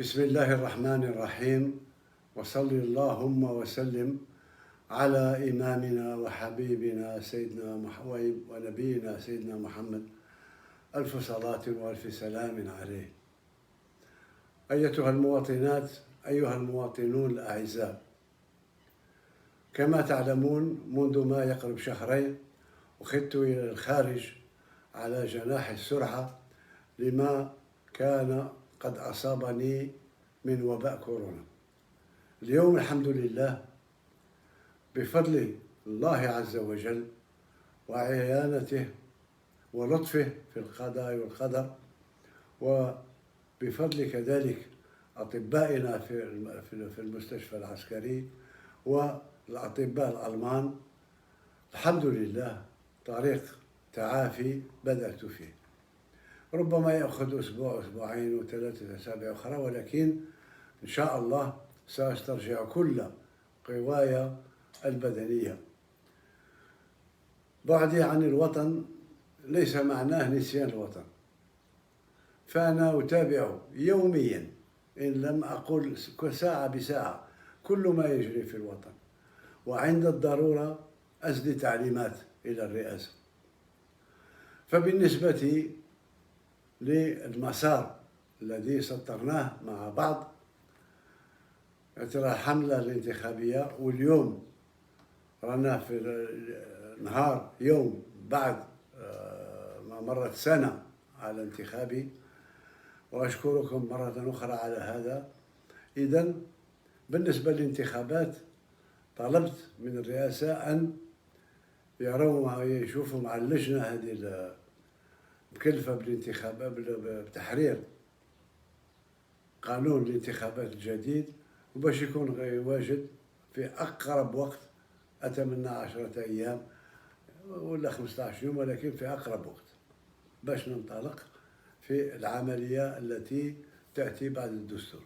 بسم الله الرحمن الرحيم، وصل اللهم وسلم على إمامنا وحبيبنا سيدنا محمد ونبينا سيدنا محمد، ألف صلاة وألف سلام عليه. أيتها المواطنات، أيها المواطنون الأعزاء، كما تعلمون منذ ما يقرب شهرين أخذت إلى الخارج على جناح السرعة لما كان قد أصابني من وباء كورونا. اليوم الحمد لله بفضل الله عز وجل وعيانته ولطفه في القضاء والقدر، وبفضل كذلك أطبائنا في المستشفى العسكري والأطباء الألمان، الحمد لله طريق تعافي بدأت فيه. ربما يأخذ أسبوع أسبوعين وثلاثة أسابيع أخرى، ولكن إن شاء الله سأسترجع كل قواي البدنية. بعدي عن الوطن ليس معناه نسيان الوطن، فأنا أتابع يوميا إن لم أقل ساعة بساعة كل ما يجري في الوطن، وعند الضرورة أسدي تعليمات إلى الرئاسة. فبالنسبة للمسار الذي سطرناه مع بعض ترى الحملة الانتخابية، واليوم رانا في نهار يوم بعد ما مرت سنة على انتخابي، وأشكركم مرة أخرى على هذا. إذن بالنسبة للانتخابات طلبت من الرئاسة أن يشوفوا مع اللجنة هذه مكلفة بالانتخابات بتحرير قانون الانتخابات الجديد، وباش يكون واجد في أقرب وقت. أتمنى 10 أيام ولا 15 يوم، ولكن في أقرب وقت باش ننطلق في العملية التي تأتي بعد الدستور.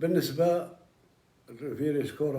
بالنسبة لفيروس كورونا